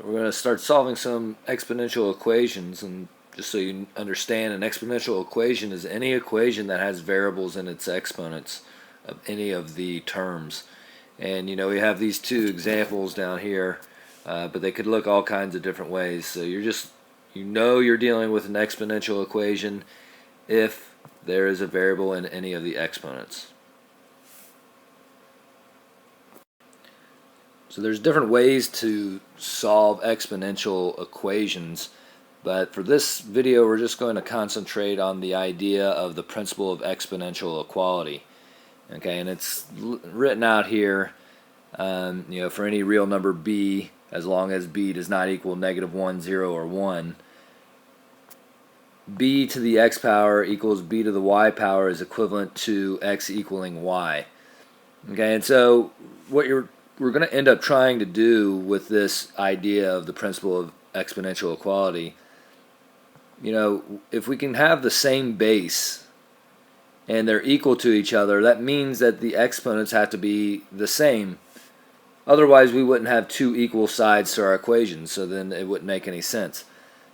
We're going to start solving some exponential equations, and just so you understand, an exponential equation is any equation that has variables in its exponents of any of the terms. And we have these two examples down here, but they could look all kinds of different ways. So you're dealing with an exponential equation if there is a variable in any of the exponents. So there's different ways to solve exponential equations, but for this video we're just going to concentrate on the idea of the principle of exponential equality. Okay, and it's written out here, for any real number b, as long as b does not equal -1, 0, or 1, b to the x power equals b to the y power is equivalent to x equaling y. Okay, and so we're going to end up trying to do with this idea of the principle of exponential equality, if we can have the same base and they're equal to each other, that means that the exponents have to be the same. Otherwise, we wouldn't have two equal sides to our equation, so then it wouldn't make any sense.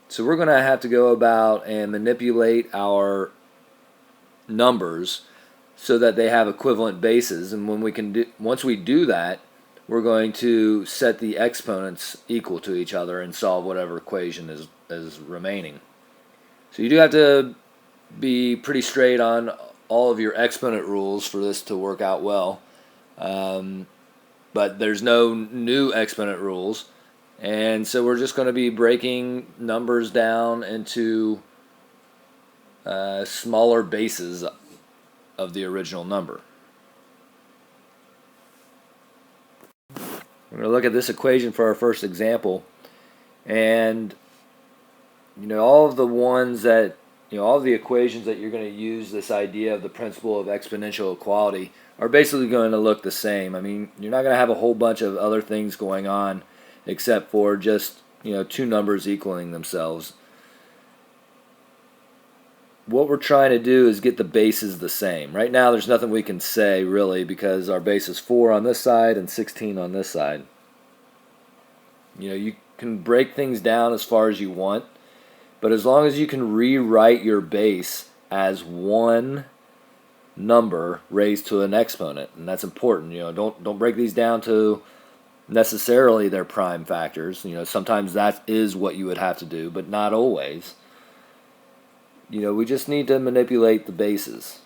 So we're going to have to go about and manipulate our numbers so that they have equivalent bases, and once we do that, we're going to set the exponents equal to each other and solve whatever equation is remaining. So you do have to be pretty straight on all of your exponent rules for this to work out well. But there's no new exponent rules, and so we're just going to be breaking numbers down into smaller bases of the original number. We're going to look at this equation for our first example, and all of the ones that all of the equations that you're going to use this idea of the principle of exponential equality are basically going to look the same. I mean, you're not going to have a whole bunch of other things going on except for just two numbers equaling themselves. What we're trying to do is get the bases the same. Right now there's nothing we can say really, because our base is 4 on this side and 16 on this side. You can break things down as far as you want, but as long as you can rewrite your base as one number raised to an exponent, and that's important. Don't break these down to necessarily their prime factors. Sometimes that is what you would have to do, but not always. We just need to manipulate the bases.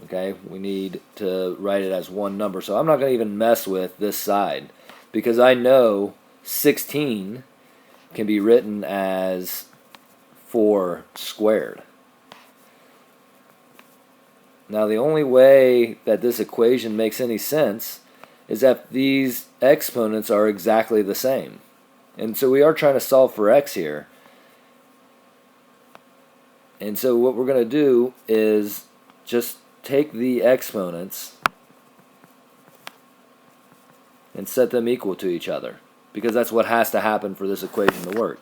Okay, we need to write it as one number. So I'm not going to even mess with this side, because I know 16 can be written as 4 squared. Now the only way that this equation makes any sense is if these exponents are exactly the same. And so we are trying to solve for x here. And so what we're going to do is just take the exponents and set them equal to each other, because that's what has to happen for this equation to work.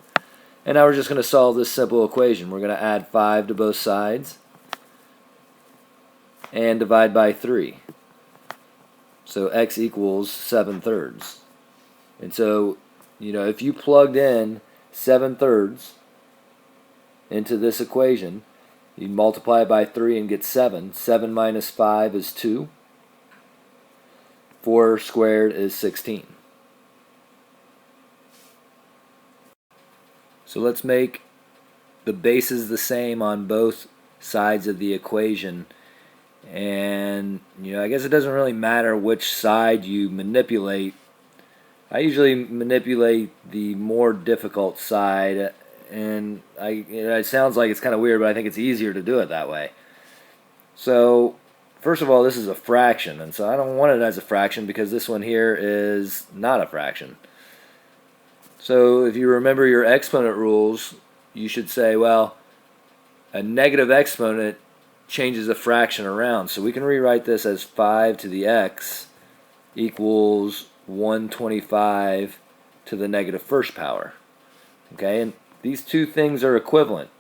And now we're just going to solve this simple equation. We're going to add 5 to both sides and divide by 3. So x equals 7/3. And so, if you plugged in 7/3 into this equation, you multiply it by 3 and get 7. 7 minus 5 is 2. 4 squared is 16. So let's make the bases the same on both sides of the equation. And I guess it doesn't really matter which side you manipulate. I usually manipulate the more difficult side, and it sounds like it's kind of weird, but I think it's easier to do it that way. So first of all, this is a fraction, and so I don't want it as a fraction because this one here is not a fraction. So if you remember your exponent rules, you should say, well, a negative exponent changes a fraction around. So we can rewrite this as 5 to the x equals 125 to the negative first power. Okay, and these two things are equivalent,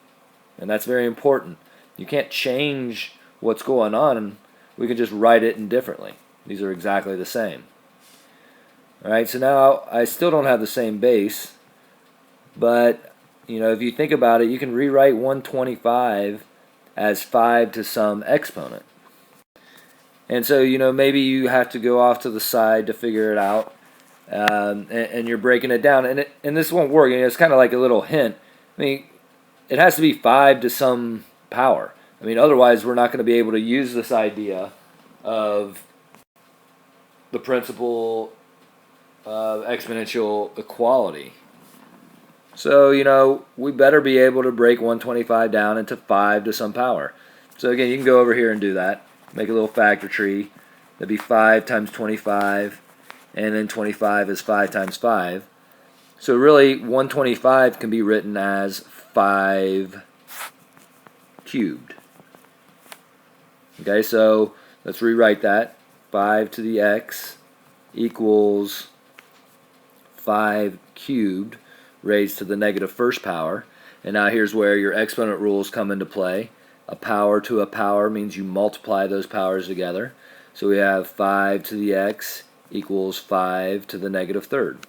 and that's very important. You can't change what's going on, and we can just write it indifferently. These are exactly the same. Alright, so now I still don't have the same base, But, if you think about it, you can rewrite 125 as 5 to some exponent. And so, maybe you have to go off to the side to figure it out, and you're breaking it down. And this won't work. It's kind of like a little hint. I mean, it has to be 5 to some power. I mean, otherwise we're not going to be able to use this idea of the principle of exponential equality. So, we better be able to break 125 down into 5 to some power. So again, you can go over here and do that. Make a little factor tree. That'd be 5 times 25, and then 25 is 5 times 5. So really, 125 can be written as 5 cubed. Okay, so let's rewrite that. 5 to the x equals 5 cubed raised to the negative first power. And now here's where your exponent rules come into play. A power to a power means you multiply those powers together. So we have 5 to the x equals 5 to the negative third.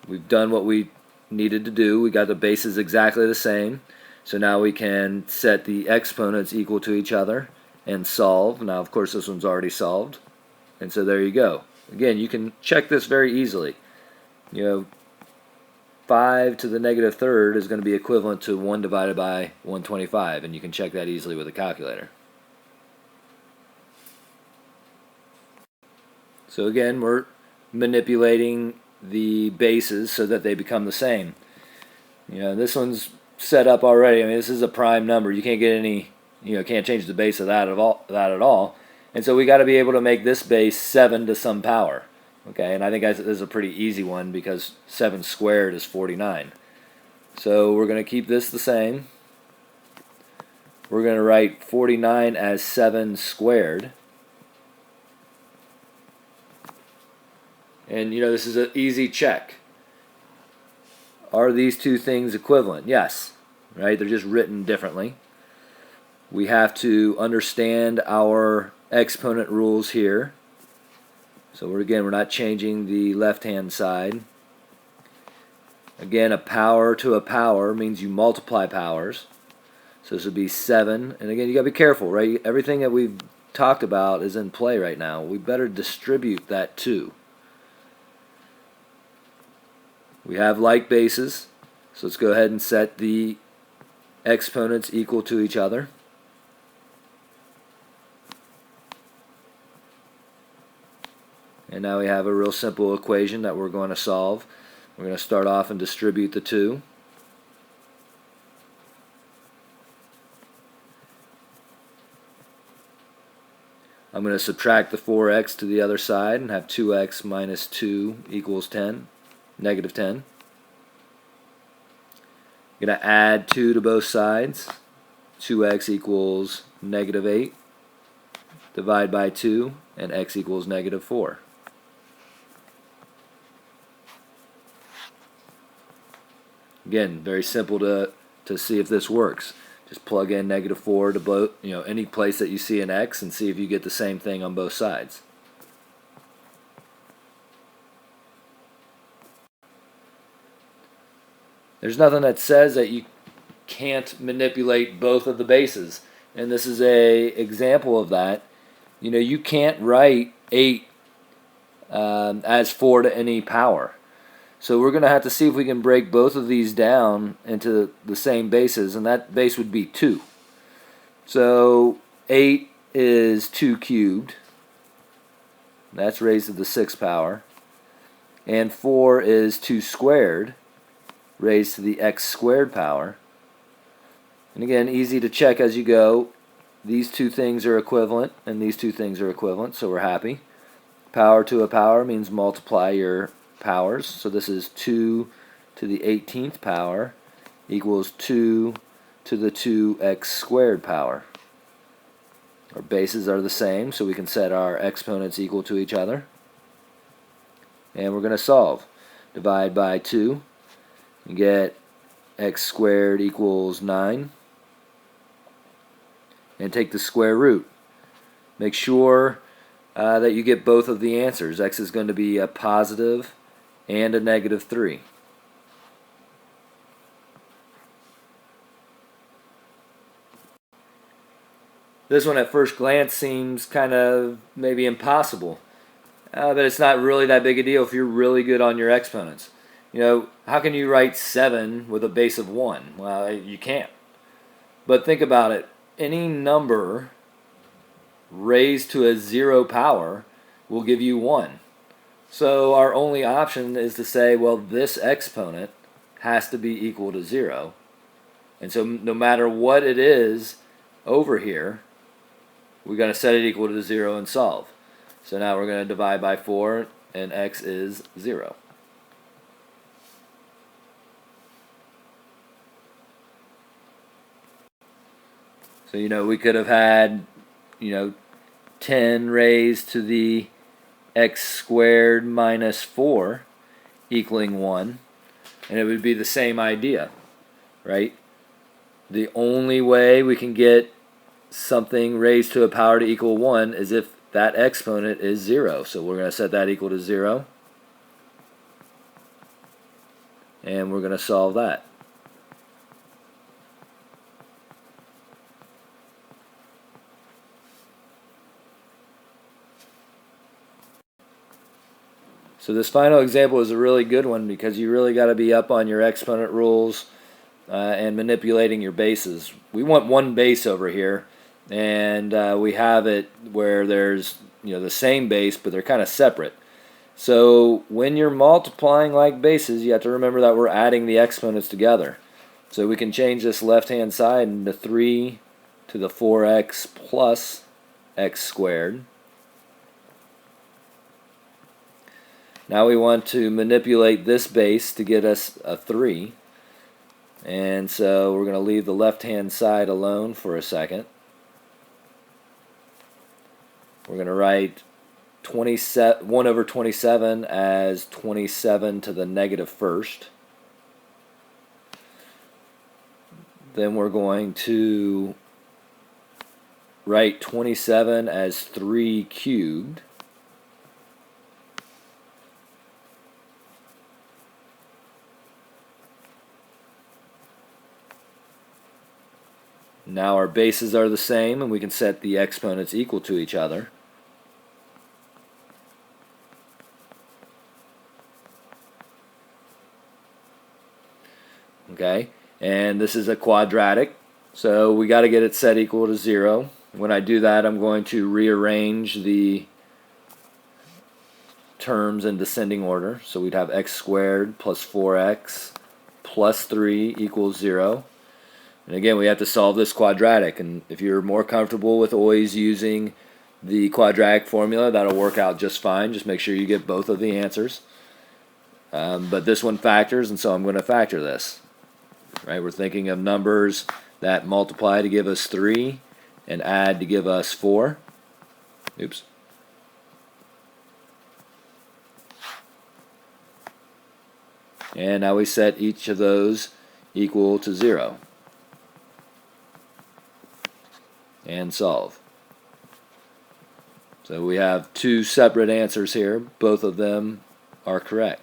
We've done what we needed to do. We got the bases exactly the same. So now we can set the exponents equal to each other and solve. Now, of course, this one's already solved. And so there you go. Again, you can check this very easily. 5 to the negative third is going to be equivalent to 1 divided by 125, and you can check that easily with a calculator. So again, we're manipulating the bases so that they become the same. This one's set up already. I mean, this is a prime number. You can't get any, can't change the base of that at all. And so we got to be able to make this base 7 to some power. Okay, and I think this is a pretty easy one because 7 squared is 49. So we're going to keep this the same. We're going to write 49 as 7 squared. And this is an easy check. Are these two things equivalent? Yes. Right? They're just written differently. We have to understand our exponent rules here. So we're not changing the left-hand side. Again, a power to a power means you multiply powers. So this would be 7. And again, you got to be careful, right? Everything that we've talked about is in play right now. We better distribute that 2. We have like bases. So let's go ahead and set the exponents equal to each other. And now we have a real simple equation that we're going to solve. We're going to start off and distribute the 2. I'm going to subtract the 4x to the other side and have 2x minus 2 equals 10, negative 10. I'm going to add 2 to both sides. 2x equals negative 8. Divide by 2, and x equals negative 4. Again, very simple to see if this works. Just plug in negative 4 to both, any place that you see an x and see if you get the same thing on both sides. There's nothing that says that you can't manipulate both of the bases. And this is a example of that. You can't write 8 as 4 to any power. So we're going to have to see if we can break both of these down into the same bases, and that base would be 2. So 8 is 2 cubed. That's raised to the 6th power. And 4 is 2 squared, raised to the x squared power. And again, easy to check as you go. These two things are equivalent, and these two things are equivalent, so we're happy. Power to a power means multiply your powers. So this is 2 to the 18th power equals 2 to the 2x squared power. Our bases are the same, so we can set our exponents equal to each other. And we're going to solve. Divide by 2. You get x squared equals 9. And take the square root. Make sure that you get both of the answers. X is going to be a positive and a negative 3. This one at first glance seems kind of maybe impossible, but it's not really that big a deal if you're really good on your exponents. You know, how can you write 7 with a base of 1? Well, you can't. But think about it. Any number raised to a 0 power will give you 1. So our only option is to say, well, this exponent has to be equal to 0. And so no matter what it is over here, we're going to set it equal to 0 and solve. So now we're going to divide by 4, and x is 0. So, we could have had, 10 raised to the x squared minus 4 equaling 1, and it would be the same idea, right? The only way we can get something raised to a power to equal 1 is if that exponent is 0. So we're going to set that equal to 0, and we're going to solve that. So this final example is a really good one because you really got to be up on your exponent rules and manipulating your bases. We want one base over here, and we have it where there's the same base, but they're kind of separate. So when you're multiplying like bases, you have to remember that we're adding the exponents together. So we can change this left-hand side into 3 to the 4x plus x squared. Now we want to manipulate this base to get us a 3. And so we're going to leave the left-hand side alone for a second. We're going to write 1 over 27 as 27 to the negative first. Then we're going to write 27 as 3 cubed. Now our bases are the same, and we can set the exponents equal to each other. Okay, and this is a quadratic, so we got to get it set equal to 0. When I do that, I'm going to rearrange the terms in descending order. So we'd have x squared plus 4x plus 3 equals 0. And again, we have to solve this quadratic, and if you're more comfortable with always using the quadratic formula, that'll work out just fine. Just make sure you get both of the answers. But this one factors, and so I'm going to factor this. Right? We're thinking of numbers that multiply to give us 3 and add to give us 4. Oops. And now we set each of those equal to 0. And solve. So we have two separate answers here. Both of them are correct.